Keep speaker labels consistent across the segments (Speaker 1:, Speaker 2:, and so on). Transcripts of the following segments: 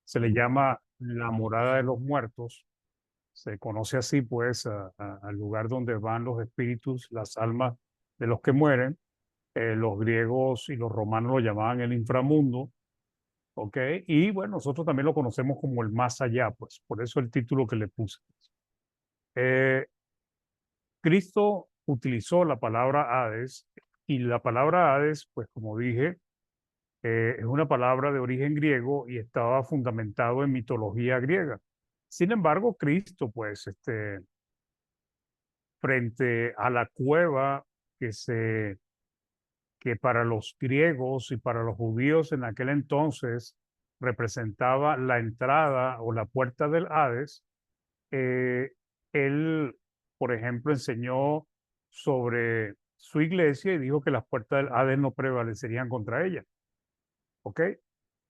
Speaker 1: se le llama la morada de los muertos. Se conoce así, pues, al lugar donde van los espíritus, las almas de los que mueren. Los griegos y los romanos lo llamaban el inframundo, ¿ok? Y bueno, nosotros también lo conocemos como el más allá, pues, por eso el título que le puse. Eh, Cristo utilizó la palabra Hades y la palabra Hades, pues como dije, es una palabra de origen griego y estaba fundamentado en mitología griega. Sin embargo, Cristo, pues, frente a la cueva que se que para los griegos y para los judíos en aquel entonces representaba la entrada o la puerta del Hades, eh, él, por ejemplo, enseñó sobre su iglesia y dijo que las puertas del Hades no prevalecerían contra ella. ¿Ok?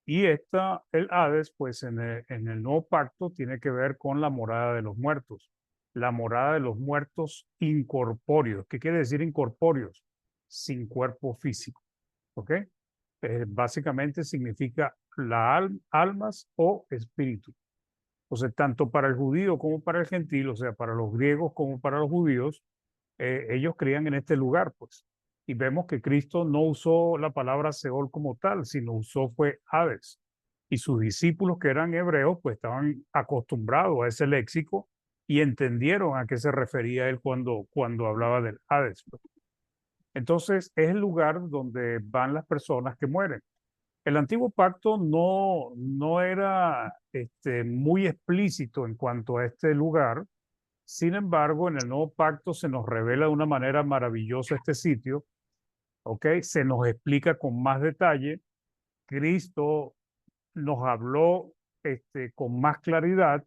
Speaker 1: Y el Hades, pues en el nuevo pacto tiene que ver con la morada de los muertos, la morada de los muertos incorpóreos. ¿Qué quiere decir incorpóreos? Sin cuerpo físico. ¿Ok? Básicamente significa almas o espíritu. Entonces, tanto para el judío como para el gentil, o sea, para los griegos como para los judíos, ellos creían en este lugar, pues. Y vemos que Cristo no usó la palabra Seol como tal, sino usó fue Hades. Y sus discípulos, que eran hebreos, pues estaban acostumbrados a ese léxico y entendieron a qué se refería él cuando hablaba del Hades, pues. Entonces, es el lugar donde van las personas que mueren. El antiguo pacto no era muy explícito en cuanto a este lugar. Sin embargo, en el nuevo pacto se nos revela de una manera maravillosa este sitio, ¿ok? Se nos explica con más detalle. Cristo nos habló con más claridad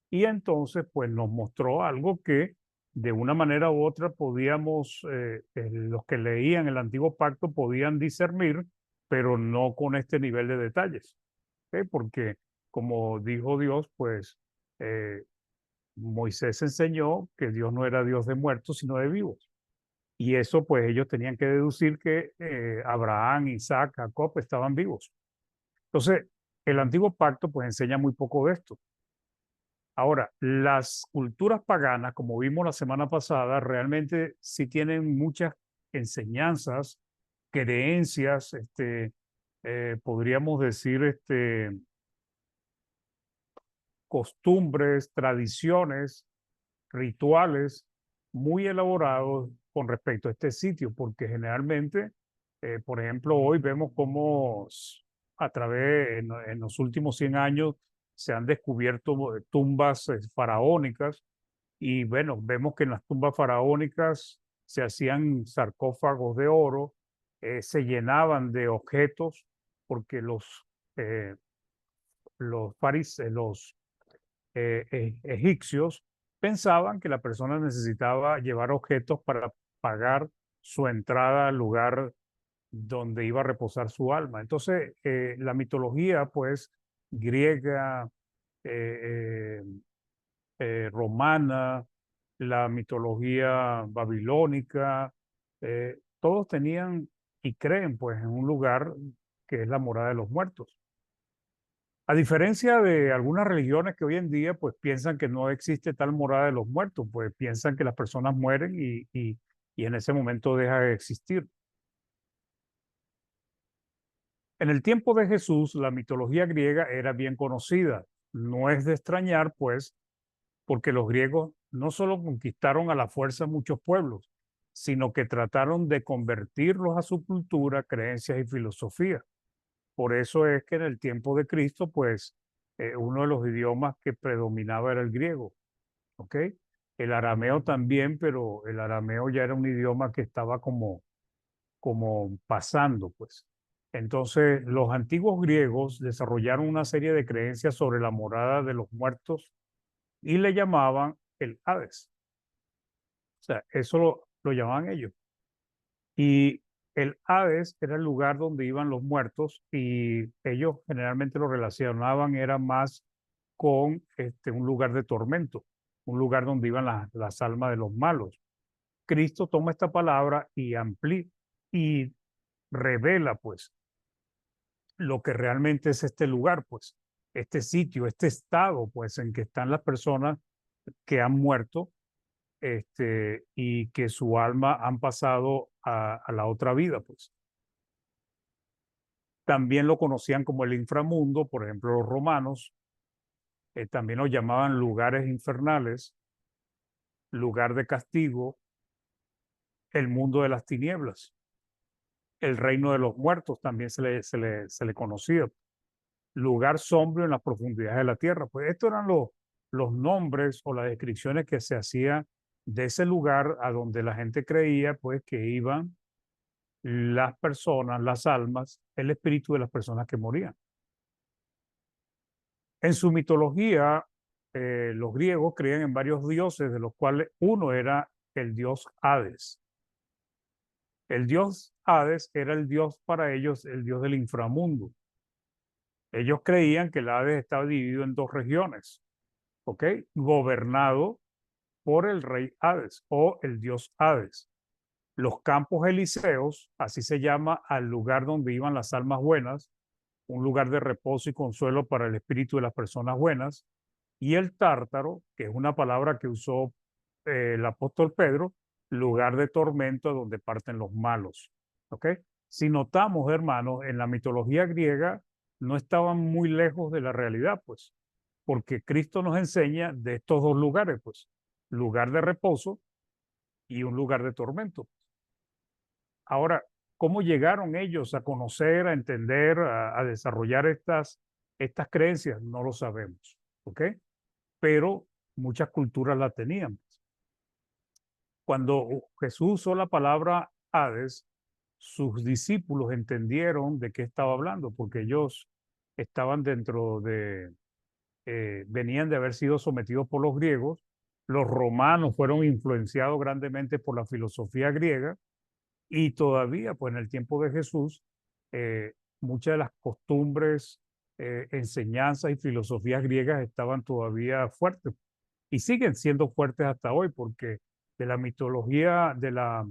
Speaker 1: y entonces pues nos mostró algo que de una manera u otra podíamos, los que leían el antiguo pacto podían discernir, pero no con este nivel de detalles, ¿ok? Porque como dijo Dios, pues eh, Moisés enseñó que Dios no era Dios de muertos, sino de vivos. Y eso pues ellos tenían que deducir que Abraham, Isaac, Jacob estaban vivos. Entonces, el antiguo pacto pues enseña muy poco de esto. Ahora, las culturas paganas, como vimos la semana pasada, realmente sí tienen muchas enseñanzas, creencias, podríamos decir, costumbres, tradiciones, rituales muy elaborados con respecto a este sitio, porque generalmente, por ejemplo, hoy vemos cómo a través, en los últimos 100 años, se han descubierto tumbas faraónicas y bueno, vemos que en las tumbas faraónicas se hacían sarcófagos de oro, se llenaban de objetos porque eh, los egipcios pensaban que la persona necesitaba llevar objetos para pagar su entrada al lugar donde iba a reposar su alma. Entonces, la mitología, pues, griega, eh, romana, la mitología babilónica, todos tenían y creen, pues, en un lugar que es la morada de los muertos. A diferencia de algunas religiones que hoy en día pues piensan que no existe tal morada de los muertos, pues piensan que las personas mueren y en ese momento deja de existir. En el tiempo de Jesús, la mitología griega era bien conocida. No es de extrañar, pues, porque los griegos no solo conquistaron a la fuerza muchos pueblos, sino que trataron de convertirlos a su cultura, creencias y filosofía. Por eso es que en el tiempo de Cristo, pues, uno de los idiomas que predominaba era el griego, ¿ok? El arameo también, pero el arameo ya era un idioma que estaba como pasando, pues. Entonces, los antiguos griegos desarrollaron una serie de creencias sobre la morada de los muertos y le llamaban el Hades. O sea, eso lo llamaban ellos. Y el Hades era el lugar donde iban los muertos y ellos generalmente lo relacionaban, era más con un lugar de tormento, un lugar donde iban las almas de los malos. Cristo toma esta palabra y amplía y revela pues lo que realmente es este lugar, pues. este sitio, este estado, pues, en que están las personas que han muerto, y que su alma han pasado a la otra vida, pues. También lo conocían como el inframundo, por ejemplo, los romanos, también lo llamaban lugares infernales, lugar de castigo, el mundo de las tinieblas, el reino de los muertos también se le conocía, lugar sombrío en las profundidades de la tierra. Pues estos eran los nombres o las descripciones que se hacían de ese lugar a donde la gente creía pues que iban las personas, las almas, el espíritu de las personas que morían. En su mitología, los griegos creían en varios dioses, de los cuales uno era el dios Hades. El dios Hades era el dios para ellos, el dios del inframundo. Ellos creían que el Hades estaba dividido en dos regiones, ¿ok? Gobernado por el rey Hades o el dios Hades. Los campos elíseos, así se llama al lugar donde iban las almas buenas, un lugar de reposo y consuelo para el espíritu de las personas buenas, y el Tártaro, que es una palabra que usó el apóstol Pedro, lugar de tormento donde parten los malos. ¿Ok? Si notamos, hermanos, en la mitología griega no estaban muy lejos de la realidad, pues, porque Cristo nos enseña de estos dos lugares, pues, lugar de reposo y un lugar de tormento. Ahora, ¿cómo llegaron ellos a conocer, a entender, a desarrollar estas creencias? No lo sabemos, ¿ok? Pero muchas culturas la tenían. Cuando Jesús usó la palabra Hades, sus discípulos entendieron de qué estaba hablando, porque ellos estaban venían de haber sido sometidos por los griegos, los romanos fueron influenciados grandemente por la filosofía griega y todavía, pues en el tiempo de Jesús, muchas de las costumbres, enseñanzas y filosofías griegas estaban todavía fuertes y siguen siendo fuertes hasta hoy, porque de la mitología, de la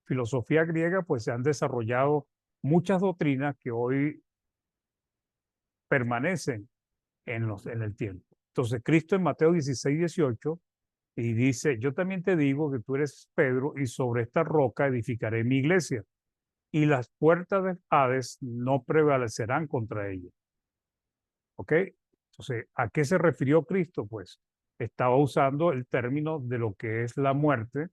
Speaker 1: filosofía griega, pues se han desarrollado muchas doctrinas que hoy permanecen en el tiempo. Entonces, Cristo en Mateo 16, 18, y dice, yo también te digo que tú eres Pedro, y sobre esta roca edificaré mi iglesia, y las puertas del Hades no prevalecerán contra ella. ¿Ok? Entonces, ¿a qué se refirió Cristo? Pues estaba usando el término de lo que es la muerte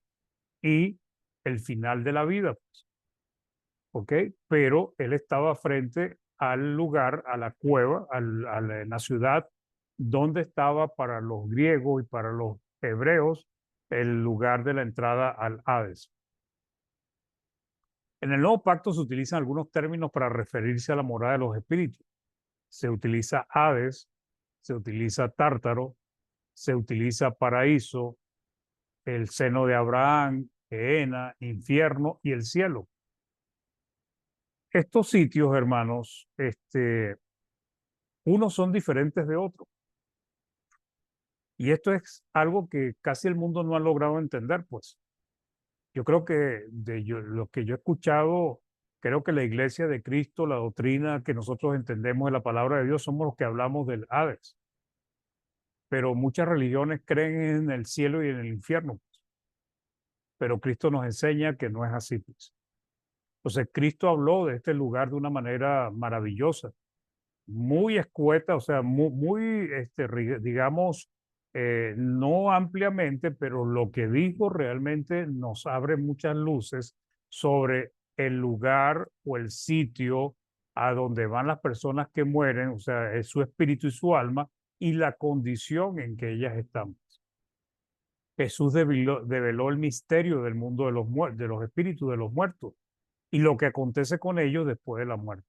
Speaker 1: y el final de la vida, pues, ¿ok? Pero él estaba frente al lugar, a la cueva, a la ciudad donde estaba para los griegos y para los hebreos el lugar de la entrada al Hades. En el Nuevo Pacto se utilizan algunos términos para referirse a la morada de los espíritus. Se utiliza Hades, se utiliza Tártaro, se utiliza paraíso, el seno de Abraham, Gehenna, infierno y el cielo. Estos sitios, hermanos, unos son diferentes de otros. Y esto es algo que casi el mundo no ha logrado entender, pues. Yo creo que lo que yo he escuchado, creo que la iglesia de Cristo, la doctrina que nosotros entendemos de la palabra de Dios, somos los que hablamos del Hades. Pero muchas religiones creen en el cielo y en el infierno, pues. Pero Cristo nos enseña que no es así, pues. Entonces, Cristo habló de este lugar de una manera maravillosa, muy escueta, o sea, muy, digamos, no ampliamente, pero lo que dijo realmente nos abre muchas luces sobre el lugar o el sitio a donde van las personas que mueren, o sea, es su espíritu y su alma, y la condición en que ellas están. Jesús develó el misterio del mundo de los muertos, de los espíritus de los muertos, y lo que acontece con ellos después de la muerte.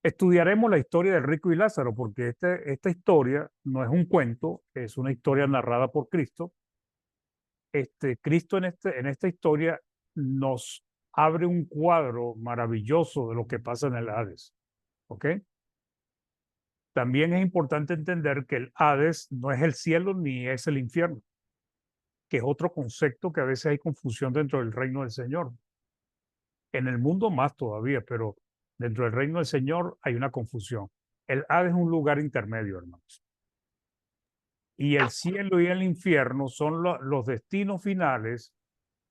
Speaker 1: Estudiaremos la historia del rico y Lázaro, porque esta historia no es un cuento, es una historia narrada por Cristo. Cristo en esta historia nos abre un cuadro maravilloso de lo que pasa en el Hades. ¿Ok? También es importante entender que el Hades no es el cielo ni es el infierno, que es otro concepto que a veces hay confusión dentro del reino del Señor. En el mundo más todavía, pero dentro del reino del Señor hay una confusión. El Hades es un lugar intermedio, hermanos. Y el cielo y el infierno son los destinos finales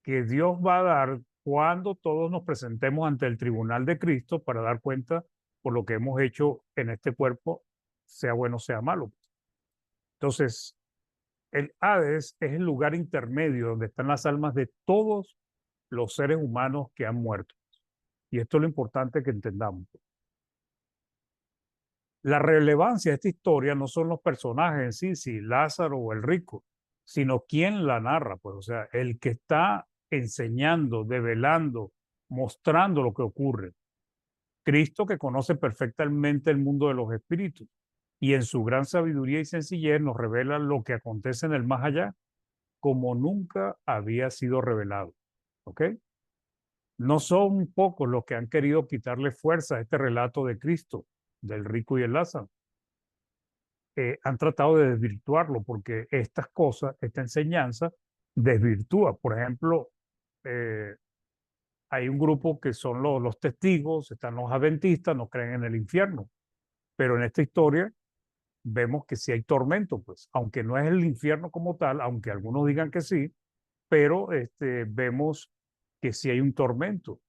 Speaker 1: que Dios va a dar cuando todos nos presentemos ante el tribunal de Cristo para dar cuenta por lo que hemos hecho en este cuerpo, sea bueno, sea malo. Entonces, el Hades es el lugar intermedio donde están las almas de todos los seres humanos que han muerto. Y esto es lo importante que entendamos. La relevancia de esta historia no son los personajes en sí, si Lázaro o el rico, sino quién la narra, pues, o sea, el que está enseñando, develando, mostrando lo que ocurre. Cristo, que conoce perfectamente el mundo de los espíritus y en su gran sabiduría y sencillez nos revela lo que acontece en el más allá como nunca había sido revelado. ¿Ok? No son pocos los que han querido quitarle fuerza a este relato de Cristo, del rico y el Lázaro. Han tratado de desvirtuarlo porque estas cosas, esta enseñanza, desvirtúa. Por ejemplo, eh, hay un grupo que son los testigos, están los adventistas, no creen en el infierno, pero en esta historia vemos que sí hay tormento, pues, aunque no es el infierno como tal, aunque algunos digan que sí, pero vemos que sí hay un tormento.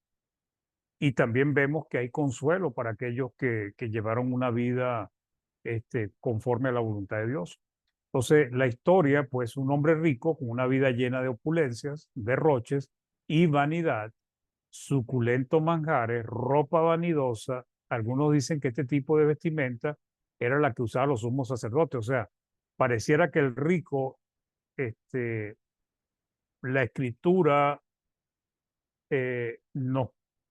Speaker 1: Y también vemos que hay consuelo para aquellos que llevaron una vida conforme a la voluntad de Dios. Entonces, la historia, pues, un hombre rico con una vida llena de opulencias, derroches y vanidad, suculentos manjares, ropa vanidosa. Algunos dicen que este tipo de vestimenta era la que usaban los sumos sacerdotes. O sea, pareciera que el rico, la escritura nos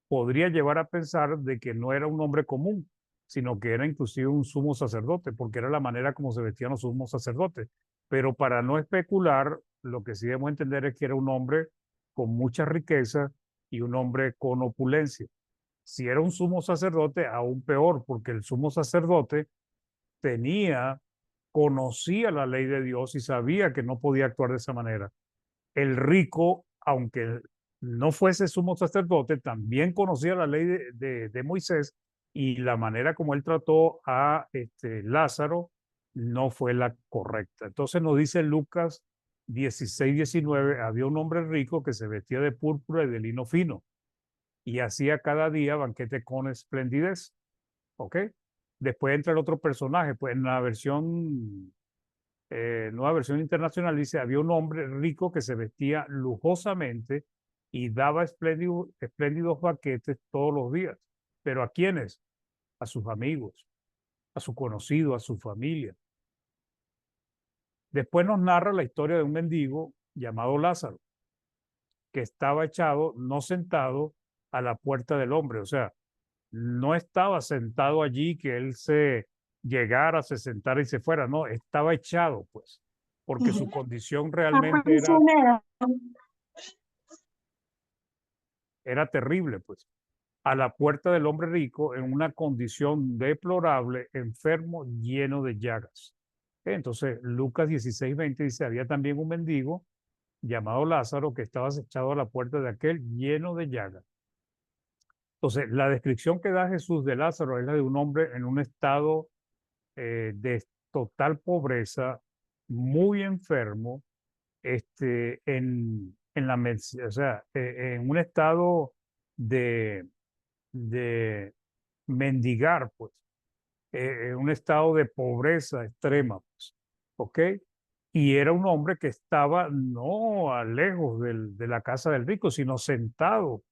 Speaker 1: podría llevar a pensar de que no era un hombre común, sino que era inclusive un sumo sacerdote, porque era la manera como se vestían los sumos sacerdotes. Pero para no especular, lo que sí debemos entender es que era un hombre con mucha riqueza y un hombre con opulencia. Si era un sumo sacerdote, aún peor, porque el sumo sacerdote tenía, conocía la ley de Dios y sabía que no podía actuar de esa manera. El rico, aunque no fuese sumo sacerdote, también conocía la ley de Moisés y la manera como él trató a Lázaro no fue la correcta. Entonces nos dice Lucas 16-19, había un hombre rico que se vestía de púrpura y de lino fino y hacía cada día banquete con esplendidez. ¿Ok? Después entra el otro personaje, pues en la versión nueva versión internacional dice, había un hombre rico que se vestía lujosamente y daba espléndidos banquetes todos los días. ¿Pero a quiénes? A sus amigos, a su conocido, a su familia. Después nos narra la historia de un mendigo llamado Lázaro, que estaba echado, no sentado, a la puerta del hombre. O sea, no estaba sentado allí que él se llegara, se sentara y se fuera. No, estaba echado, pues, porque su condición realmente era terrible, pues, a la puerta del hombre rico en una condición deplorable, enfermo, lleno de llagas. Entonces, Lucas 16:20 dice, había también un mendigo llamado Lázaro que estaba echado a la puerta de aquel lleno de llagas. Entonces, la descripción que da Jesús de Lázaro es la de un hombre en un estado de total pobreza, muy enfermo, o sea, en un estado de, de mendigar, pues, en un estado de pobreza extrema, pues, ¿ok? Y era un hombre que estaba no a lejos de la casa del rico, sino sentado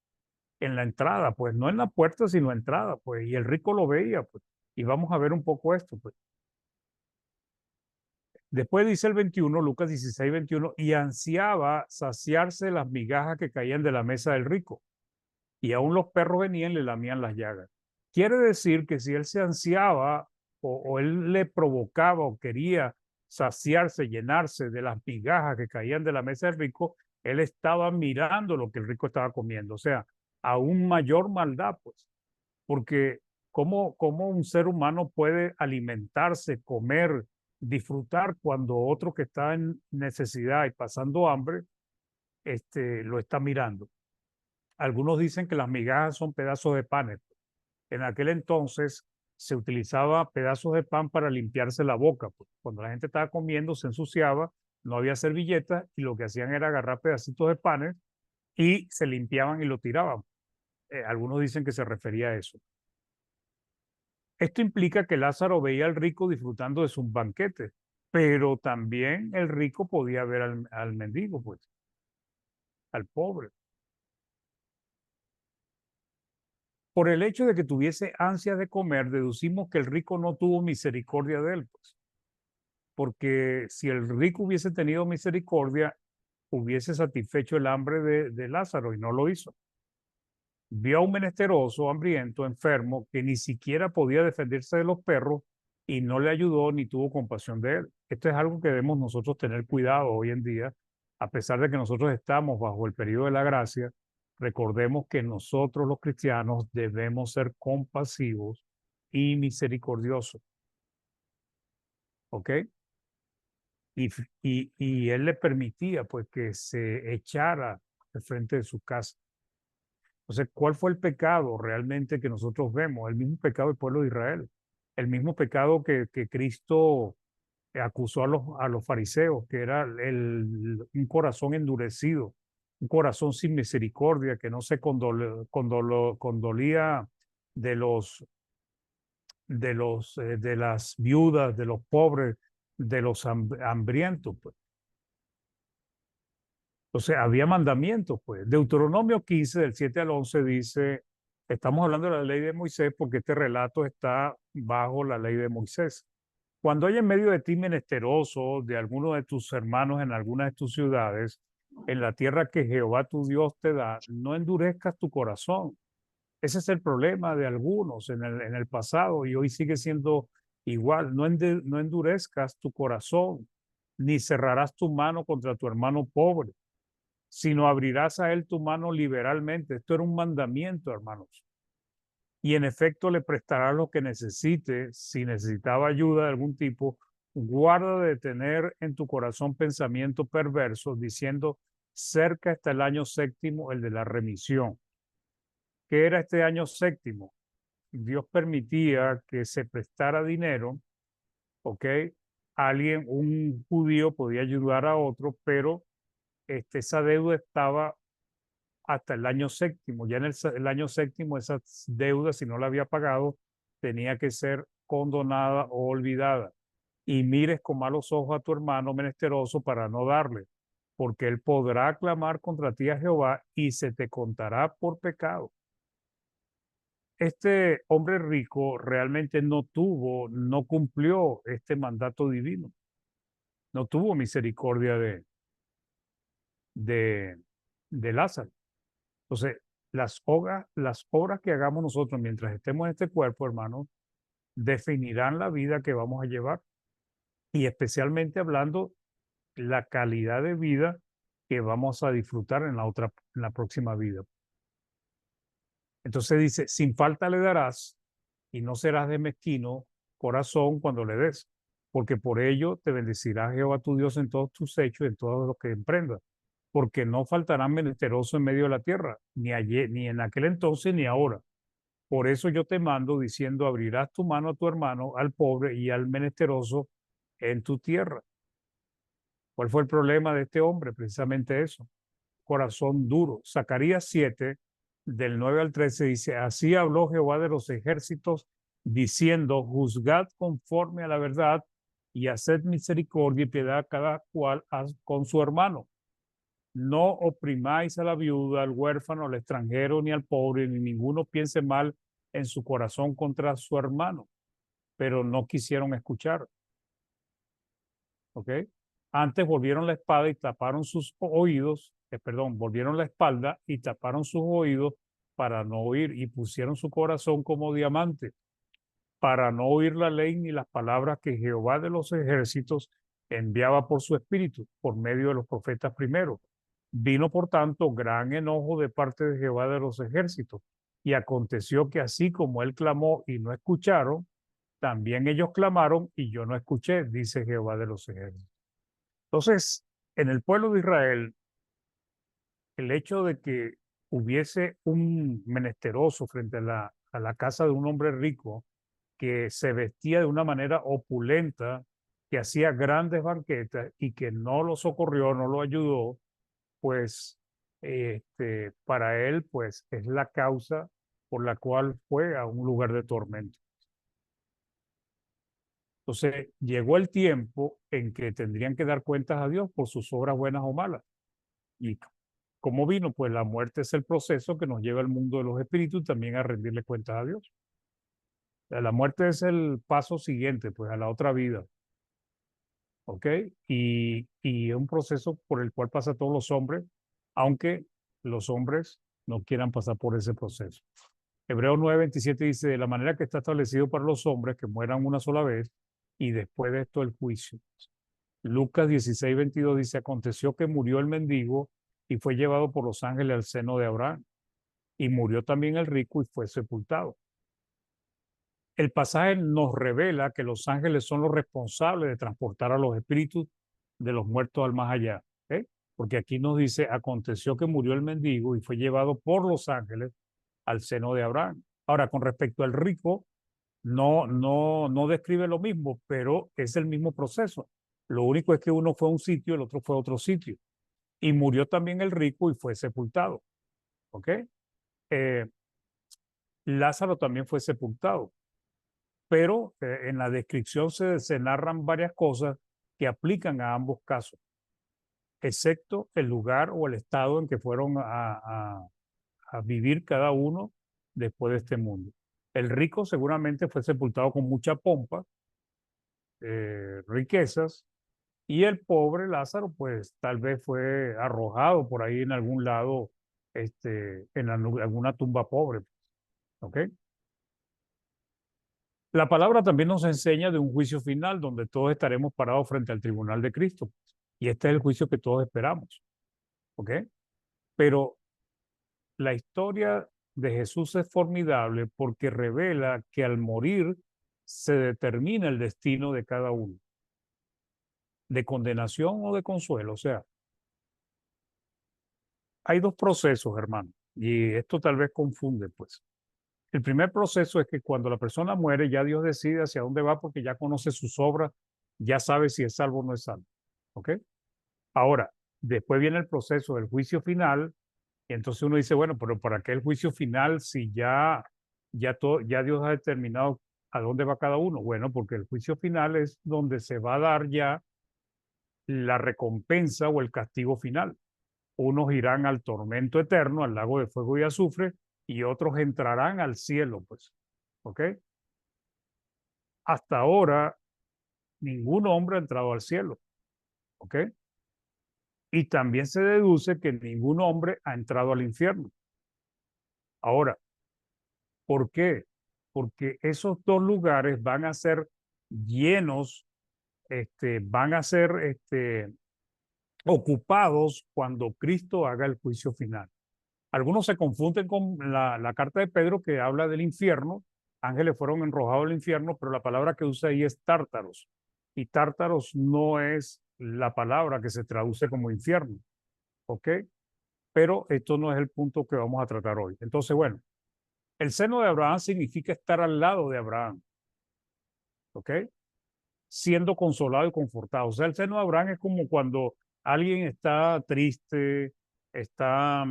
Speaker 1: en la entrada, pues, no en la puerta, sino entrada, pues, y el rico lo veía, pues, y vamos a ver un poco esto, pues. Después dice el 21, Lucas 16:21, y ansiaba saciarse las migajas que caían de la mesa del rico, y aún los perros venían y le lamían las llagas. Quiere decir que si él se ansiaba o él le provocaba o quería saciarse, llenarse de las migajas que caían de la mesa del rico, él estaba mirando lo que el rico estaba comiendo, o sea, aún mayor maldad, pues, porque cómo un ser humano puede alimentarse, comer, disfrutar cuando otro que está en necesidad y pasando hambre, lo está mirando. Algunos dicen que las migajas son pedazos de panes. En aquel entonces, se utilizaba pedazos de pan para limpiarse la boca, pues. Cuando la gente estaba comiendo, se ensuciaba, no había servilletas y lo que hacían era agarrar pedacitos de panes y se limpiaban y lo tiraban. Algunos dicen que se refería a eso. Esto implica que Lázaro veía al rico disfrutando de sus banquetes, pero también el rico podía ver al mendigo, pues, al pobre. Por el hecho de que tuviese ansias de comer, deducimos que el rico no tuvo misericordia de él, pues, porque si el rico hubiese tenido misericordia, hubiese satisfecho el hambre de Lázaro y no lo hizo. Vio a un menesteroso, hambriento, enfermo, que ni siquiera podía defenderse de los perros y no le ayudó ni tuvo compasión de él. Esto es algo que debemos nosotros tener cuidado hoy en día, a pesar de que nosotros estamos bajo el periodo de la gracia. Recordemos que nosotros los cristianos debemos ser compasivos y misericordiosos, ¿ok? Y él le permitía pues que se echara al frente de su casa. Entonces, ¿cuál fue el pecado realmente que nosotros vemos? El mismo pecado del pueblo de Israel, el mismo pecado que Cristo acusó a los fariseos, que era un corazón endurecido, un corazón sin misericordia, que no se condolía de de las viudas, de los pobres, de los hambrientos, pues. Entonces, había mandamientos, pues. Deuteronomio 15, del 7 al 11, dice, estamos hablando de la ley de Moisés porque este relato está bajo la ley de Moisés. Cuando hay en medio de ti menesteroso de alguno de tus hermanos en alguna de tus ciudades, en la tierra que Jehová tu Dios te da, no endurezcas tu corazón. Ese es el problema de algunos en el pasado y hoy sigue siendo igual. No endurezcas tu corazón, ni cerrarás tu mano contra tu hermano pobre, sino abrirás a él tu mano liberalmente. Esto era un mandamiento, hermanos. Y en efecto le prestarás lo que necesite. Si necesitaba ayuda de algún tipo, guarda de tener en tu corazón pensamiento perverso, diciendo, cerca está el año séptimo, el de la remisión. ¿Qué era este año séptimo? Dios permitía que se prestara dinero, ¿ok? Alguien, un judío podía ayudar a otro, pero esa deuda estaba hasta el año séptimo. Ya en el año séptimo, esa deuda, si no la había pagado, tenía que ser condonada o olvidada. Y mires con malos ojos a tu hermano menesteroso para no darle, porque él podrá clamar contra ti a Jehová y se te contará por pecado. Este hombre rico realmente no cumplió este mandato divino, no tuvo misericordia de, de Lázaro. Entonces, las obras que hagamos nosotros mientras estemos en este cuerpo, hermano, definirán la vida que vamos a llevar y especialmente hablando la calidad de vida que vamos a disfrutar en la próxima vida. Entonces dice, sin falta le darás y no serás de mezquino corazón cuando le des, porque por ello te bendecirá Jehová tu Dios en todos tus hechos y en todo lo que emprendas, porque no faltarán menesterosos en medio de la tierra, ni ayer, ni en aquel entonces, ni ahora. Por eso yo te mando diciendo, abrirás tu mano a tu hermano, al pobre y al menesteroso en tu tierra. ¿Cuál fue el problema de este hombre? Precisamente eso, corazón duro. Zacarías 7, del 9 al 13, dice, así habló Jehová de los ejércitos, diciendo, juzgad conforme a la verdad y haced misericordia y piedad a cada cual con su hermano. No oprimáis a la viuda, al huérfano, al extranjero, ni al pobre, ni ninguno piense mal en su corazón contra su hermano, pero no quisieron escuchar. ¿Ok? Antes volvieron la espada y taparon sus oídos, perdón, volvieron la espalda y taparon sus oídos para no oír y pusieron su corazón como diamante para no oír la ley ni las palabras que Jehová de los ejércitos enviaba por su espíritu, por medio de los profetas primero. Vino, por tanto, gran enojo de parte de Jehová de los ejércitos. Y aconteció que así como él clamó y no escucharon, también ellos clamaron y yo no escuché, dice Jehová de los ejércitos. Entonces, en el pueblo de Israel, el hecho de que hubiese un menesteroso frente a la casa de un hombre rico que se vestía de una manera opulenta, que hacía grandes banquetes y que no lo socorrió, no lo ayudó, pues para él pues es la causa por la cual fue a un lugar de tormento. Entonces llegó el tiempo en que tendrían que dar cuentas a Dios por sus obras buenas o malas. ¿Y cómo vino? Pues la muerte es el proceso que nos lleva al mundo de los espíritus también a rendirle cuentas a Dios. La muerte es el paso siguiente, pues a la otra vida, ¿ok? Y es un proceso por el cual pasa todos los hombres, aunque los hombres no quieran pasar por ese proceso. Hebreos 9:27 dice, de la manera que está establecido para los hombres que mueran una sola vez y después de esto el juicio. Lucas 16:22 dice, aconteció que murió el mendigo y fue llevado por los ángeles al seno de Abraham. Y murió también el rico y fue sepultado. El pasaje nos revela que los ángeles son los responsables de transportar a los espíritus de los muertos al más allá. ¿Ok? Porque aquí nos dice, aconteció que murió el mendigo y fue llevado por los ángeles al seno de Abraham. Ahora, con respecto al rico, no describe lo mismo, pero es el mismo proceso. Lo único es que uno fue a un sitio, el otro fue a otro sitio. Y murió también el rico y fue sepultado. ¿Ok? Eh, Lázaro también fue sepultado, pero en la descripción se narran varias cosas que aplican a ambos casos, excepto el lugar o el estado en que fueron a vivir cada uno después de este mundo. El rico seguramente fue sepultado con mucha pompa, riquezas, y el pobre Lázaro, pues tal vez fue arrojado por ahí en algún lado, en alguna tumba pobre. ¿Ok? La palabra también nos enseña de un juicio final donde todos estaremos parados frente al tribunal de Cristo. Y este es el juicio que todos esperamos. ¿Ok? Pero la historia de Jesús es formidable porque revela que al morir se determina el destino de cada uno, de condenación o de consuelo. O sea, hay dos procesos, hermano, y esto tal vez confunde, pues. El primer proceso es que cuando la persona muere, ya Dios decide hacia dónde va porque ya conoce sus obras, ya sabe si es salvo o no es salvo. ¿Ok? Ahora, después viene el proceso del juicio final, y entonces uno dice, bueno, pero ¿para qué el juicio final si ya Dios ha determinado a dónde va cada uno? Bueno, porque el juicio final es donde se va a dar ya la recompensa o el castigo final. Unos irán al tormento eterno, al lago de fuego y azufre, y otros entrarán al cielo, pues. ¿Ok? Hasta ahora, ningún hombre ha entrado al cielo. ¿Ok? Y también se deduce que ningún hombre ha entrado al infierno. Ahora, ¿por qué? Porque esos dos lugares van a ser llenos, van a ser ocupados cuando Cristo haga el juicio final. Algunos se confunden con la carta de Pedro que habla del infierno. Ángeles fueron enrojados al infierno, pero la palabra que usa ahí es tártaros. Y tártaros no es la palabra que se traduce como infierno. ¿Ok? Pero esto no es el punto que vamos a tratar hoy. Entonces, bueno, el seno de Abraham significa estar al lado de Abraham. ¿Ok? Siendo consolado y confortado. O sea, el seno de Abraham es como cuando alguien está triste, está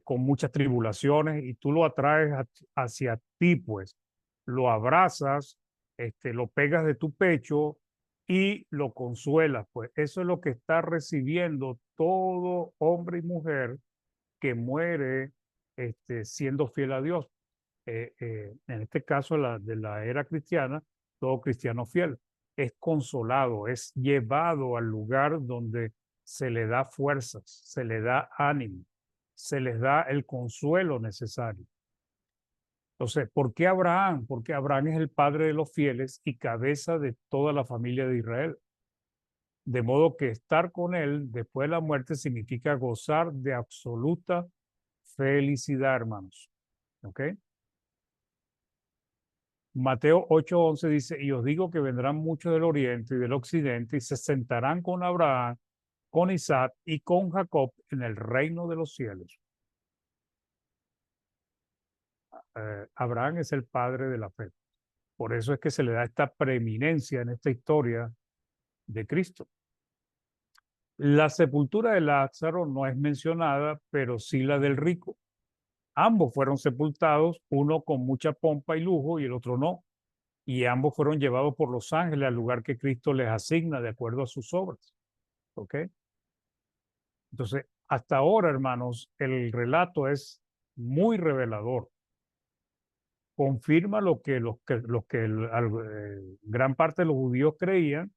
Speaker 1: con muchas tribulaciones y tú lo atraes hacia ti, pues lo abrazas, lo pegas de tu pecho y lo consuelas. Pues eso es lo que está recibiendo todo hombre y mujer que muere siendo fiel a Dios. En este caso de la era cristiana, todo cristiano fiel es consolado, es llevado al lugar donde se le da fuerzas, se le da ánimo, se les da el consuelo necesario. Entonces, ¿por qué Abraham? Porque Abraham es el padre de los fieles y cabeza de toda la familia de Israel. De modo que estar con él después de la muerte significa gozar de absoluta felicidad, hermanos. ¿Ok? Mateo 8:11 dice, y os digo que vendrán muchos del oriente y del occidente y se sentarán con Abraham, con Isaac y con Jacob en el reino de los cielos. Abraham es el padre de la fe. Por eso es que se le da esta preeminencia en esta historia de Cristo. La sepultura de Lázaro no es mencionada, pero sí la del rico. Ambos fueron sepultados, uno con mucha pompa y lujo y el otro no. Y ambos fueron llevados por los ángeles al lugar que Cristo les asigna de acuerdo a sus obras. ¿Ok? Entonces, hasta ahora, hermanos, el relato es muy revelador. Confirma lo que gran parte de los judíos creían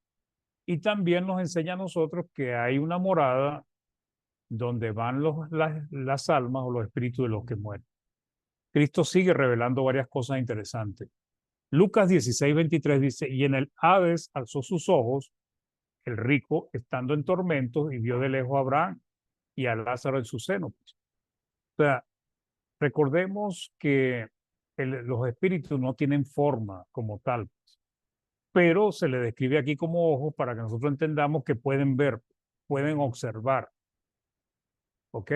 Speaker 1: y también nos enseña a nosotros que hay una morada donde van las almas o los espíritus de los que mueren. Cristo sigue revelando varias cosas interesantes. Lucas 16:23 dice, y en el Hades alzó sus ojos, el rico, estando en tormentos, y vio de lejos a Abraham y a Lázaro en su seno. O sea, recordemos que los espíritus no tienen forma como tal, pero se le describe aquí como ojos para que nosotros entendamos que pueden ver, pueden observar. ¿Ok?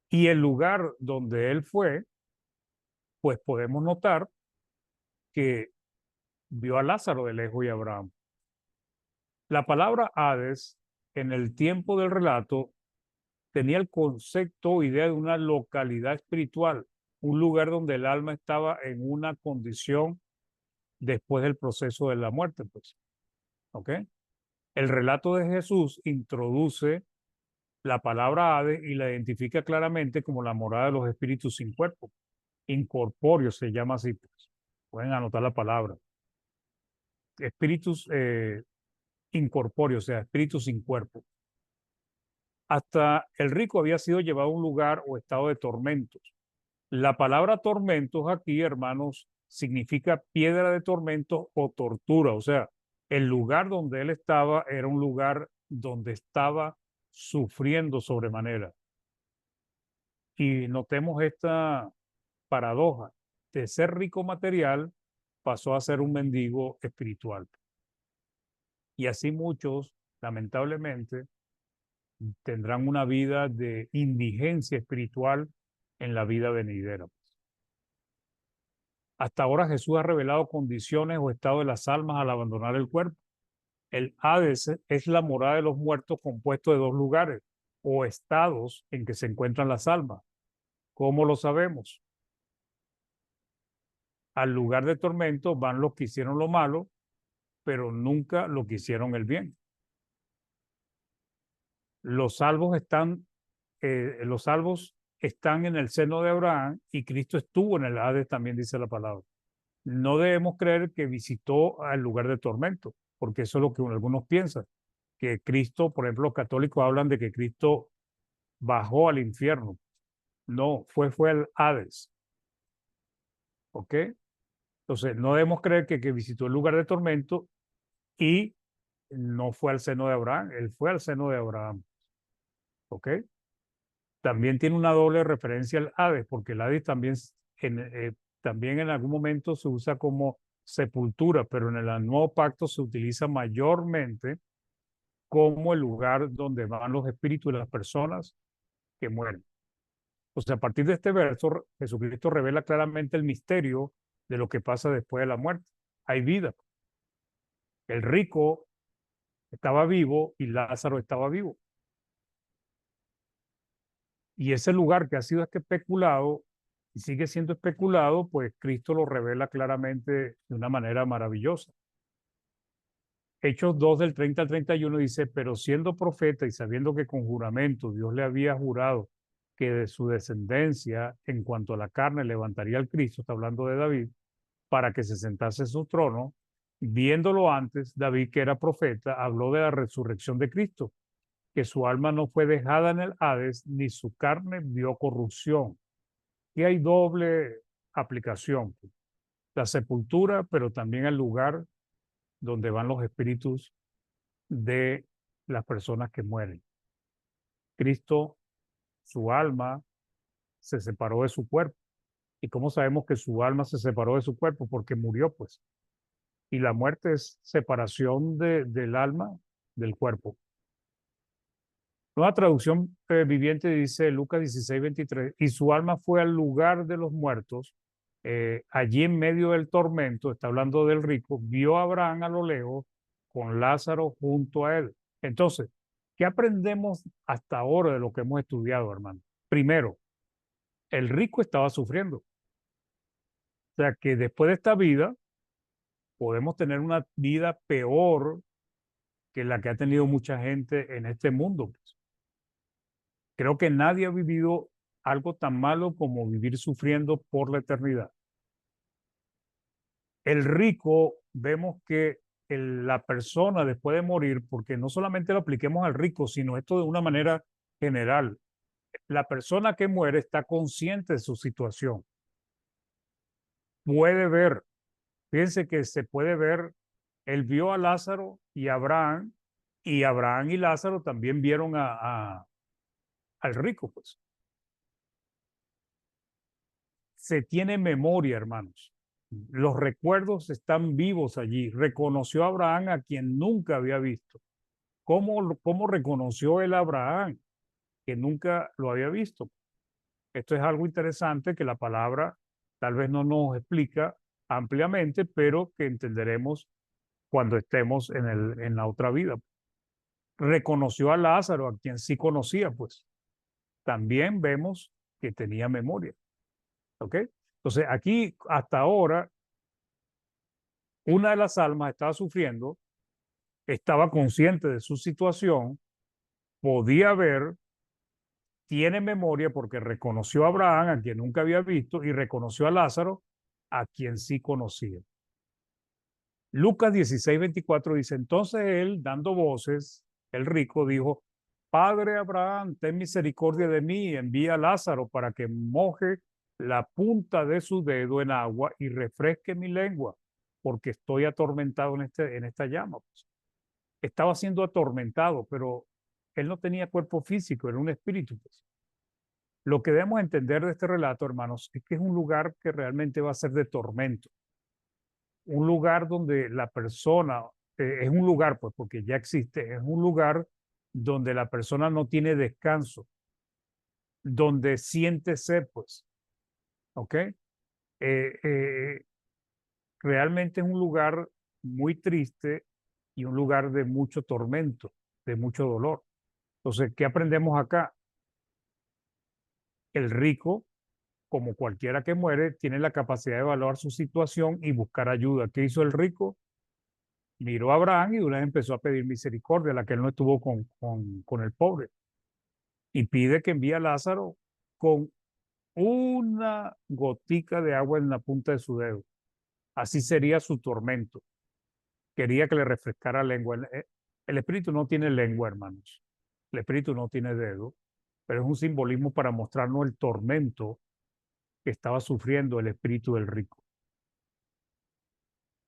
Speaker 1: Y el lugar donde él fue, pues podemos notar que vio a Lázaro de lejos y a Abraham. La palabra Hades, en el tiempo del relato, tenía el concepto o idea de una localidad espiritual, un lugar donde el alma estaba en una condición después del proceso de la muerte, pues. ¿Ok? El relato de Jesús introduce la palabra Hades y la identifica claramente como la morada de los espíritus sin cuerpo. Incorpóreo se llama así, pues. Pueden anotar la palabra. Espíritus incorpóreos, o sea, espíritus sin cuerpo. Hasta el rico había sido llevado a un lugar o estado de tormentos. La palabra tormentos aquí, hermanos, significa piedra de tormento o tortura. O sea, el lugar donde él estaba era un lugar donde estaba sufriendo sobremanera. Y notemos esta paradoja. De ser rico material, pasó a ser un mendigo espiritual. Y así muchos, lamentablemente, tendrán una vida de indigencia espiritual en la vida venidera. Hasta ahora Jesús ha revelado condiciones o estado de las almas al abandonar el cuerpo. El Hades es la morada de los muertos compuesto de dos lugares o estados en que se encuentran las almas. ¿Cómo lo sabemos? Al lugar de tormento van los que hicieron lo malo, pero nunca los que hicieron el bien. Los salvos están en el seno de Abraham y Cristo estuvo en el Hades, también dice la palabra. No debemos creer que visitó al lugar de tormento, porque eso es lo que algunos piensan, que Cristo, por ejemplo, los católicos hablan de que Cristo bajó al infierno. No, fue al Hades. ¿Ok? Entonces, no debemos creer que visitó el lugar de tormento y no fue al seno de Abraham, él fue al seno de Abraham. ¿Ok? También tiene una doble referencia al Hades, porque el Hades también en algún momento se usa como sepultura, pero en el nuevo pacto se utiliza mayormente como el lugar donde van los espíritus de las personas que mueren. O sea, a partir de este verso, Jesucristo revela claramente el misterio de lo que pasa después de la muerte. Hay vida. El rico estaba vivo y Lázaro estaba vivo. Y ese lugar que ha sido especulado y sigue siendo especulado, pues Cristo lo revela claramente de una manera maravillosa. Hechos 2 del 30 al 31 dice, pero siendo profeta y sabiendo que con juramento Dios le había jurado que de su descendencia en cuanto a la carne levantaría al Cristo, está hablando de David, para que se sentase en su trono, viéndolo antes, David, que era profeta, habló de la resurrección de Cristo, que su alma no fue dejada en el Hades, ni su carne vio corrupción. Y hay doble aplicación. La sepultura, pero también el lugar donde van los espíritus de las personas que mueren. Cristo, su alma, se separó de su cuerpo. ¿Y cómo sabemos que su alma se separó de su cuerpo? Porque murió, pues. Y la muerte es separación del alma del cuerpo. Una traducción viviente dice Lucas 16:23, y su alma fue al lugar de los muertos, allí en medio del tormento, está hablando del rico, vio a Abraham a lo lejos con Lázaro junto a él. Entonces, ¿qué aprendemos hasta ahora de lo que hemos estudiado, hermano? Primero, el rico estaba sufriendo. O sea que después de esta vida podemos tener una vida peor que la que ha tenido mucha gente en este mundo. Creo que nadie ha vivido algo tan malo como vivir sufriendo por la eternidad. El rico, vemos que la persona después de morir, porque no solamente lo apliquemos al rico, sino esto de una manera general, la persona que muere está consciente de su situación, puede ver, fíjense que se puede ver, él vio a Lázaro y Abraham y Lázaro también vieron al rico, pues. Se tiene memoria, hermanos. Los recuerdos están vivos allí. Reconoció a Abraham a quien nunca había visto. ¿Cómo reconoció el Abraham que nunca lo había visto? Esto es algo interesante que la palabra tal vez no nos explica ampliamente, pero que entenderemos cuando estemos en la otra vida. Reconoció a Lázaro, a quien sí conocía, pues. También vemos que tenía memoria. ¿Ok? Entonces, aquí hasta ahora, una de las almas estaba sufriendo, estaba consciente de su situación, podía ver, tiene memoria porque reconoció a Abraham, a quien nunca había visto, y reconoció a Lázaro, a quien sí conocía. Lucas 16:24 dice, entonces él, dando voces, el rico dijo, Padre Abraham, ten misericordia de mí, envía a Lázaro para que moje la punta de su dedo en agua y refresque mi lengua, porque estoy atormentado en esta llama. Pues. Estaba siendo atormentado, pero él no tenía cuerpo físico, era un espíritu. Pues. Lo que debemos entender de este relato, hermanos, es que es un lugar que realmente va a ser de tormento. Un lugar donde la persona, es un lugar, pues, porque ya existe, es un lugar donde la persona no tiene descanso, donde siente sed, pues, ¿ok? Eh, realmente es un lugar muy triste y un lugar de mucho tormento, de mucho dolor. Entonces, ¿qué aprendemos acá? El rico, como cualquiera que muere, tiene la capacidad de evaluar su situación y buscar ayuda. ¿Qué hizo el rico? Miró a Abraham y de una vez empezó a pedir misericordia, la que él no estuvo con el pobre. Y pide que envíe a Lázaro con una gotica de agua en la punta de su dedo. Así sería su tormento. Quería que le refrescara la lengua. El espíritu no tiene lengua, hermanos. El espíritu no tiene dedo, pero es un simbolismo para mostrarnos el tormento que estaba sufriendo el espíritu del rico.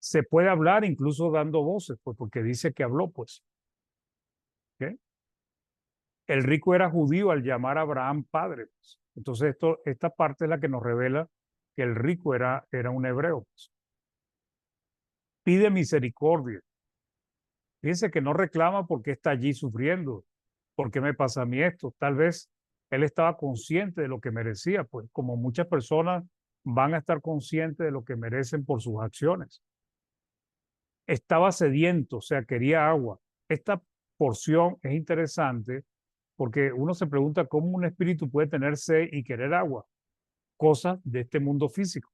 Speaker 1: Se puede hablar incluso dando voces, pues porque dice que habló, pues. ¿Okay? El rico era judío al llamar a Abraham padre. Pues. Entonces, esta parte es la que nos revela que el rico era un hebreo. Pues. Pide misericordia. Fíjense que no reclama porque está allí sufriendo. ¿Por qué me pasa a mí esto? Tal vez él estaba consciente de lo que merecía, pues como muchas personas van a estar conscientes de lo que merecen por sus acciones. Estaba sediento, o sea, quería agua. Esta porción es interesante porque uno se pregunta cómo un espíritu puede tener sed y querer agua, cosas de este mundo físico.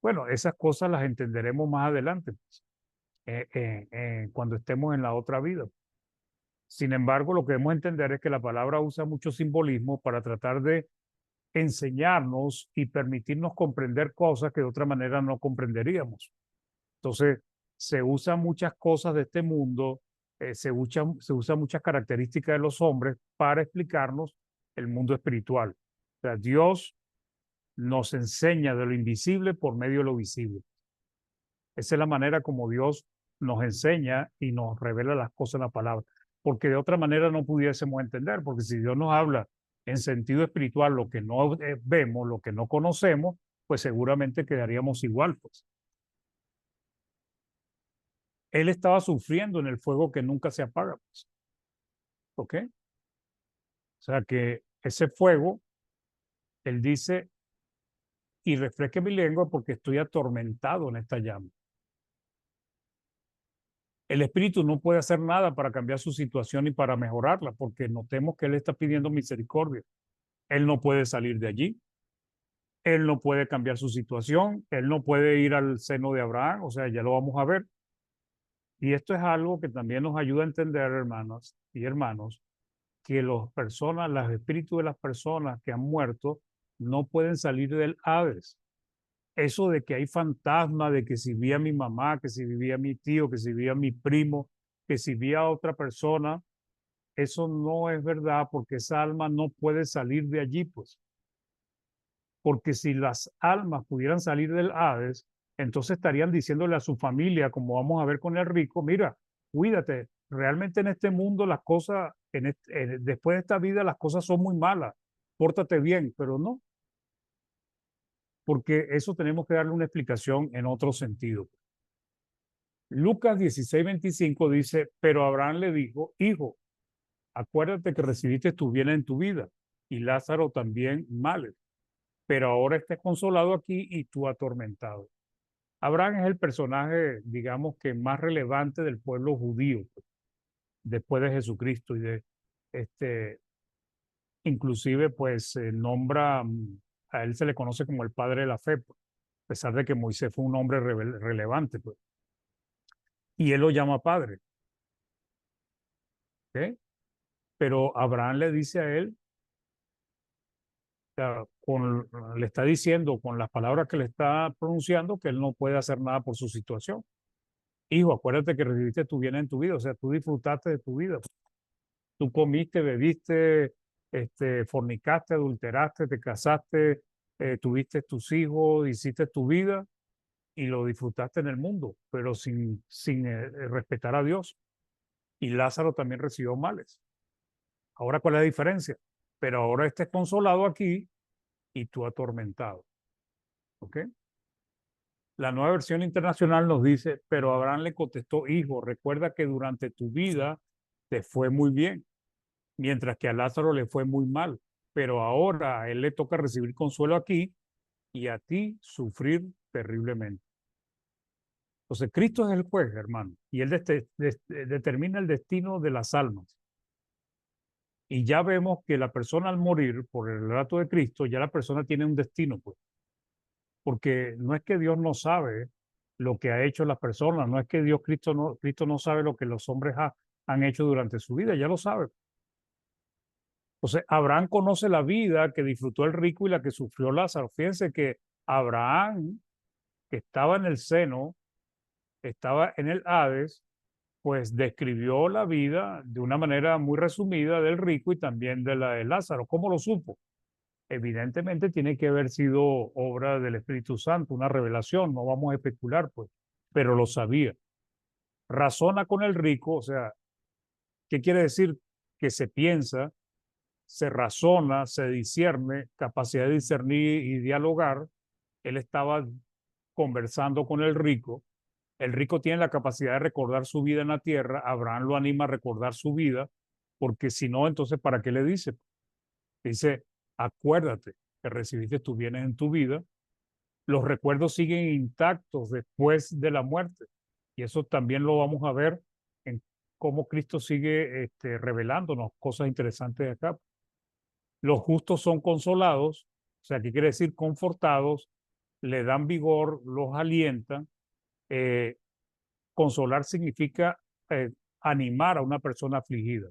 Speaker 1: Bueno, esas cosas las entenderemos más adelante, pues, cuando estemos en la otra vida. Sin embargo, lo que debemos entender es que la palabra usa mucho simbolismo para tratar de enseñarnos y permitirnos comprender cosas que de otra manera no comprenderíamos. Entonces, se usan muchas cosas de este mundo, se usa muchas características de los hombres para explicarnos el mundo espiritual. O sea, Dios nos enseña de lo invisible por medio de lo visible. Esa es la manera como Dios nos enseña y nos revela las cosas en la palabra, porque de otra manera no pudiésemos entender, porque si Dios nos habla en sentido espiritual lo que no vemos, lo que no conocemos, pues seguramente quedaríamos igual, pues. Él estaba sufriendo en el fuego que nunca se apaga, pues. ¿Ok? O sea que ese fuego, él dice, y refresque mi lengua porque estoy atormentado en esta llama. El espíritu no puede hacer nada para cambiar su situación y para mejorarla, porque notemos que él está pidiendo misericordia. Él no puede salir de allí, él no puede cambiar su situación, él no puede ir al seno de Abraham, o sea, ya lo vamos a ver. Y esto es algo que también nos ayuda a entender, hermanos y hermanos, que los personas, los espíritus de las personas que han muerto no pueden salir del Hades. Eso de que hay fantasmas, de que si vi a mi mamá, que si vivía mi tío, que si vivía mi primo, que si vi a otra persona, eso no es verdad porque esa alma no puede salir de allí, pues. Porque si las almas pudieran salir del Hades, entonces estarían diciéndole a su familia, como vamos a ver con el rico, mira, cuídate, realmente en este mundo las cosas, después de esta vida las cosas son muy malas, pórtate bien, pero no, porque eso tenemos que darle una explicación en otro sentido. Lucas 16:25 dice, pero Abraham le dijo, hijo, acuérdate que recibiste tu bien en tu vida y Lázaro también males, pero ahora estés consolado aquí y tú atormentado. Abraham es el personaje, digamos que más relevante del pueblo judío, pues, después de Jesucristo y de este, inclusive pues se nombra, a él se le conoce como el padre de la fe, pues, a pesar de que Moisés fue un hombre relevante, pues, y él lo llama padre, ¿ok? Pero Abraham le dice a él, sea, le está diciendo con las palabras que le está pronunciando que él no puede hacer nada por su situación. Hijo, acuérdate que recibiste tu bien en tu vida, o sea, tú disfrutaste de tu vida. Tú comiste, bebiste, fornicaste, adulteraste, te casaste, tuviste tus hijos, hiciste tu vida y lo disfrutaste en el mundo, pero sin respetar a Dios. Y Lázaro también recibió males. Ahora, ¿cuál es la diferencia? Pero ahora estés consolado aquí y tú atormentado. ¿Ok? La nueva versión internacional nos dice, pero Abraham le contestó, hijo, recuerda que durante tu vida te fue muy bien, mientras que a Lázaro le fue muy mal, pero ahora a él le toca recibir consuelo aquí y a ti sufrir terriblemente. Entonces, Cristo es el juez, hermano, y él determina el destino de las almas. Y ya vemos que la persona al morir por el relato de Cristo, ya la persona tiene un destino, pues. Porque no es que Dios no sabe lo que ha hecho las personas, no es que Cristo no sabe lo que los hombres han hecho durante su vida, ya lo sabe. Entonces, Abraham conoce la vida que disfrutó el rico y la que sufrió Lázaro. Fíjense que Abraham, que estaba en el seno, estaba en el Hades, pues describió la vida de una manera muy resumida del rico y también de la de Lázaro. ¿Cómo lo supo? Evidentemente tiene que haber sido obra del Espíritu Santo, una revelación, no vamos a especular, pues, pero lo sabía. Razona con el rico, o sea, ¿qué quiere decir? Que se piensa, se razona, se discierne, capacidad de discernir y dialogar. Él estaba conversando con el rico tiene la capacidad de recordar su vida en la tierra, Abraham lo anima a recordar su vida, porque si no, entonces, ¿para qué le dice? Dice, acuérdate que recibiste tus bienes en tu vida, los recuerdos siguen intactos después de la muerte. Y eso también lo vamos a ver en cómo Cristo sigue revelándonos cosas interesantes de acá. Los justos son consolados, o sea, ¿qué quiere decir? Confortados, le dan vigor, los alientan. Eh, Consolar significa animar a una persona afligida.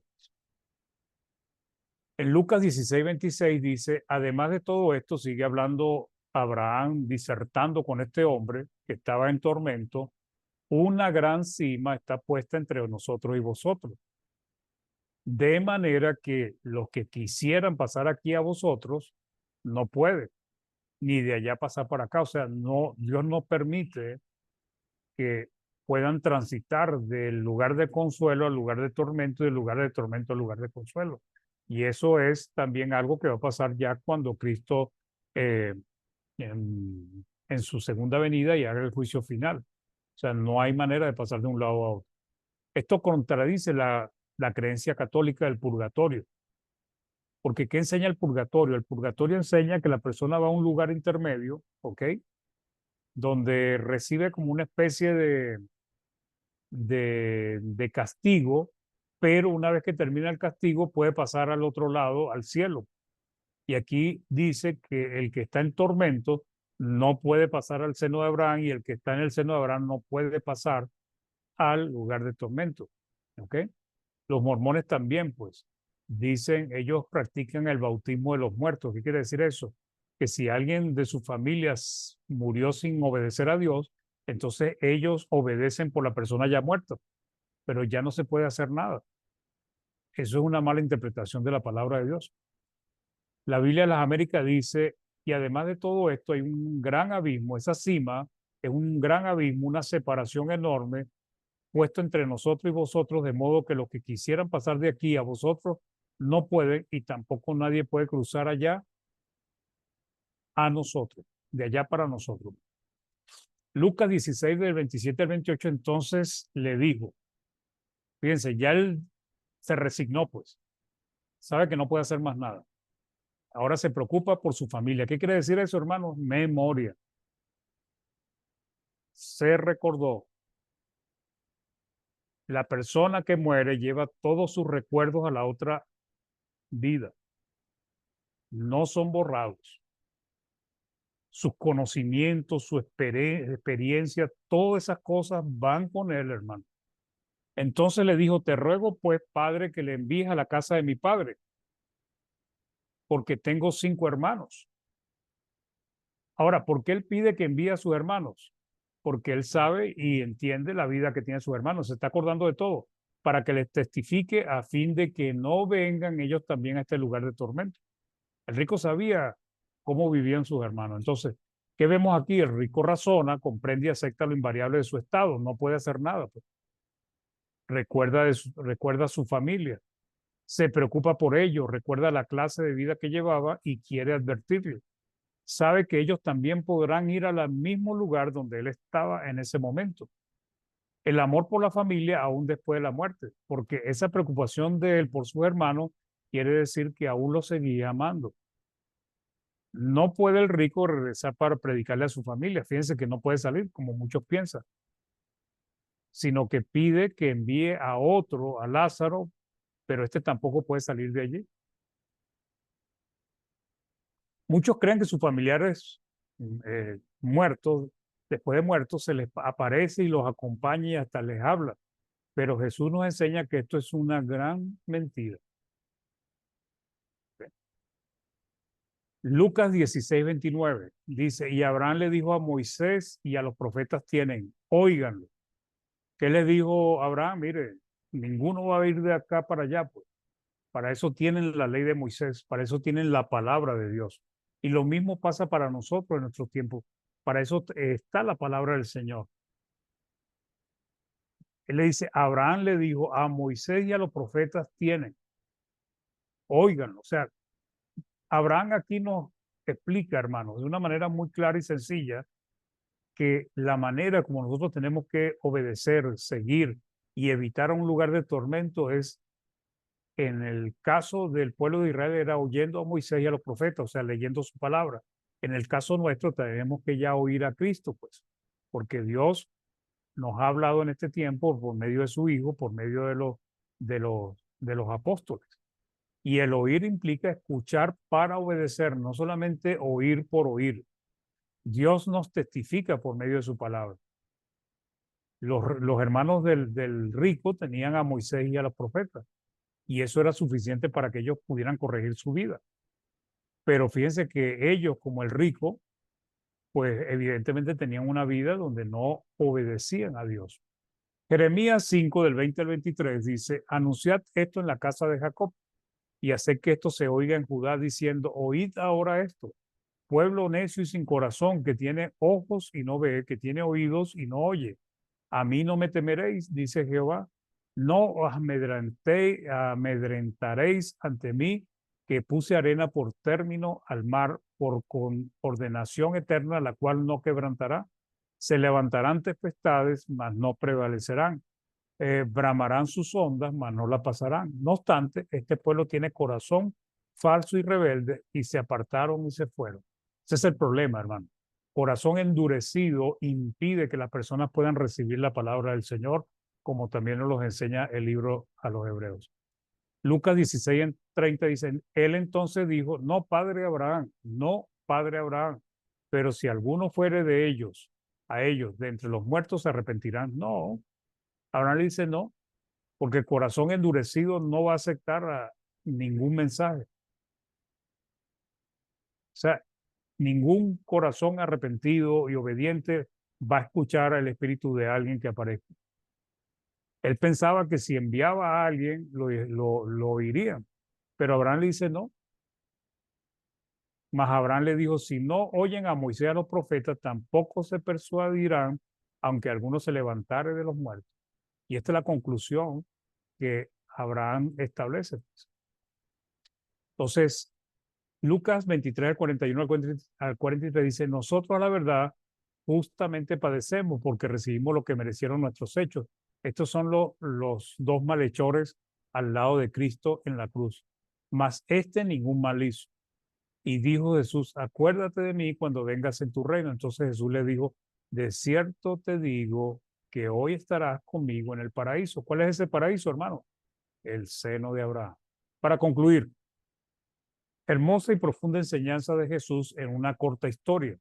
Speaker 1: En Lucas 16:26 dice, además de todo esto, sigue hablando Abraham, disertando con este hombre que estaba en tormento, una gran cima está puesta entre nosotros y vosotros. De manera que los que quisieran pasar aquí a vosotros, no pueden, ni de allá pasar para acá. O sea, no, Dios no permite que puedan transitar del lugar de consuelo al lugar de tormento y del lugar de tormento al lugar de consuelo. Y eso es también algo que va a pasar ya cuando Cristo eh, en su segunda venida y haga el juicio final. O sea, no hay manera de pasar de un lado a otro. Esto contradice la creencia católica del purgatorio, Porque ¿qué enseña el purgatorio? El purgatorio enseña que la persona va a un lugar intermedio, ¿ok? Donde recibe como una especie de castigo, pero una vez que termina el castigo puede pasar al otro lado, al cielo. Y aquí dice que el que está en tormento no puede pasar al seno de Abraham y el que está en el seno de Abraham no puede pasar al lugar de tormento. ¿Ok? Los mormones también, pues, dicen, ellos practican el bautismo de los muertos. ¿Qué quiere decir eso? Que si alguien de sus familias murió sin obedecer a Dios, entonces ellos obedecen por la persona ya muerta, pero ya no se puede hacer nada. Eso es una mala interpretación de la palabra de Dios. La Biblia de las Américas dice, y además de todo esto hay un gran abismo, esa cima es un gran abismo, una separación enorme puesto entre nosotros y vosotros, de modo que los que quisieran pasar de aquí a vosotros no pueden y tampoco nadie puede cruzar allá a nosotros, de allá para nosotros. Lucas 16 del 27 al 28 entonces le dijo, fíjense, ya él se resignó pues, sabe que no puede hacer más nada. Ahora se preocupa por su familia. ¿Qué quiere decir eso, hermanos? Memoria. Se recordó. La persona que muere lleva todos sus recuerdos a la otra vida. No son borrados. Sus conocimientos, su experiencia, todas esas cosas van con él, hermano. Entonces le dijo, te ruego pues, padre, que le envíes a la casa de mi padre, porque tengo 5 hermanos. Ahora, ¿por qué él pide que envíe a sus hermanos? Porque él sabe y entiende la vida que tienen sus hermanos, se está acordando de todo, para que les testifique a fin de que no vengan ellos también a este lugar de tormento. El rico sabía cómo vivían sus hermanos. Entonces, ¿qué vemos aquí? El rico razona, comprende y acepta lo invariable de su estado, no puede hacer nada. Pues. Recuerda a su familia, se preocupa por ellos, recuerda la clase de vida que llevaba y quiere advertirles. Sabe que ellos también podrán ir al mismo lugar donde él estaba en ese momento. El amor por la familia aún después de la muerte, porque esa preocupación de él por sus hermanos quiere decir que aún lo seguía amando. No puede el rico regresar para predicarle a su familia. Fíjense que no puede salir, como muchos piensan, sino que pide que envíe a otro, a Lázaro, pero este tampoco puede salir de allí. Muchos creen que sus familiares muertos, después de muertos, se les aparece y los acompaña y hasta les habla. Pero Jesús nos enseña que esto es una gran mentira. Lucas 16:29 dice, y Abraham le dijo a Moisés y a los profetas tienen, óiganlo. ¿Qué le dijo Abraham? Mire, ninguno va a ir de acá para allá, pues. Para eso tienen la ley de Moisés, para eso tienen la palabra de Dios. Y lo mismo pasa para nosotros en nuestro tiempo. Para eso está la palabra del Señor. Él le dice, Abraham le dijo, a Moisés y a los profetas tienen, óiganlo. O sea, Abraham aquí nos explica, hermanos, de una manera muy clara y sencilla, que la manera como nosotros tenemos que obedecer, seguir y evitar un lugar de tormento es, en el caso del pueblo de Israel, era oyendo a Moisés y a los profetas, o sea, leyendo su palabra. En el caso nuestro tenemos que ya oír a Cristo, pues, porque Dios nos ha hablado en este tiempo por medio de su Hijo, por medio de los apóstoles. Y el oír implica escuchar para obedecer, no solamente oír por oír. Dios nos testifica por medio de su palabra. Los hermanos del rico tenían a Moisés y a los profetas, y eso era suficiente para que ellos pudieran corregir su vida. Pero fíjense que ellos, como el rico, pues evidentemente tenían una vida donde no obedecían a Dios. Jeremías 5 del 20 al 23 dice, anunciad esto en la casa de Jacob y haced que esto se oiga en Judá diciendo, oíd ahora esto, pueblo necio y sin corazón, que tiene ojos y no ve, que tiene oídos y no oye. A mí no me temeréis, dice Jehová, no os amedrentaréis ante mí, que puse arena por término al mar, por ordenación eterna, la cual no quebrantará. Se levantarán tempestades, mas no prevalecerán. Bramarán sus ondas, mas no la pasarán. No obstante, este pueblo tiene corazón falso y rebelde, y se apartaron y se fueron. Ese es el problema, hermano. Corazón endurecido impide que las personas puedan recibir la palabra del Señor, como también nos los enseña el libro a los Hebreos. Lucas 16:30 dice, él entonces dijo, no, padre Abraham, no, padre Abraham, pero si alguno fuere de ellos, a ellos, de entre los muertos se arrepentirán. No, Abraham le dice no, porque el corazón endurecido no va a aceptar ningún mensaje. O sea, ningún corazón arrepentido y obediente va a escuchar al espíritu de alguien que aparezca. Él pensaba que si enviaba a alguien lo oirían, pero Abraham le dice no. Mas Abraham le dijo, si no oyen a Moisés y a los profetas, tampoco se persuadirán, aunque alguno se levantare de los muertos. Y esta es la conclusión que Abraham establece. Entonces, Lucas 23, al 41 al 43 dice, nosotros a la verdad justamente padecemos porque recibimos lo que merecieron nuestros hechos. Estos son los dos malhechores al lado de Cristo en la cruz. Mas este ningún mal hizo. Y dijo Jesús, acuérdate de mí cuando vengas en tu reino. Entonces Jesús le dijo, de cierto te digo que hoy estarás conmigo en el paraíso. ¿Cuál es ese paraíso, hermano? El seno de Abraham. Para concluir, hermosa y profunda enseñanza de Jesús en una corta historia.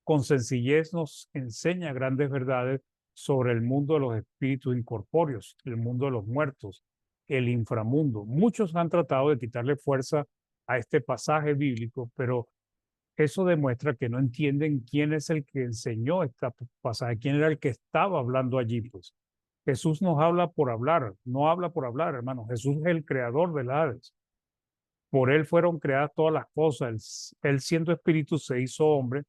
Speaker 1: Con sencillez nos enseña grandes verdades sobre el mundo de los espíritus incorpóreos, el mundo de los muertos, el inframundo. Muchos han tratado de quitarle fuerza a este pasaje bíblico, pero eso demuestra que no entienden quién es el que enseñó esta pasaje, quién era el que estaba hablando allí. Pues Jesús nos habla por hablar, no habla por hablar, hermano. Jesús es el creador del Hades. Por él fueron creadas todas las cosas. Él siendo espíritu se hizo hombre.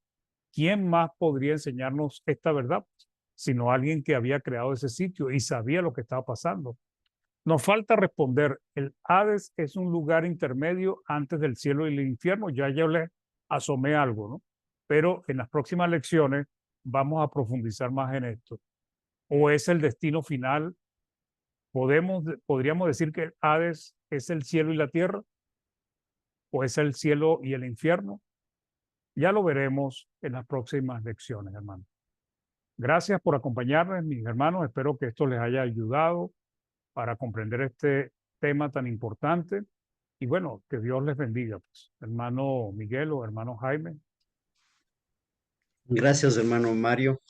Speaker 1: ¿Quién más podría enseñarnos esta verdad? Sino alguien que había creado ese sitio y sabía lo que estaba pasando. Nos falta responder, el Hades es un lugar intermedio antes del cielo y el infierno, ya yo le asomé algo, ¿no? Pero en las próximas lecciones vamos a profundizar más en esto. ¿O es el destino final? ¿Podríamos decir que el Hades es el cielo y la tierra? ¿O es el cielo y el infierno? Ya lo veremos en las próximas lecciones, hermano. Gracias por acompañarnos, mis hermanos. Espero que esto les haya ayudado para comprender este tema tan importante. Y bueno, que Dios les bendiga, pues, hermano Miguel o hermano Jaime.
Speaker 2: Gracias, hermano Mario.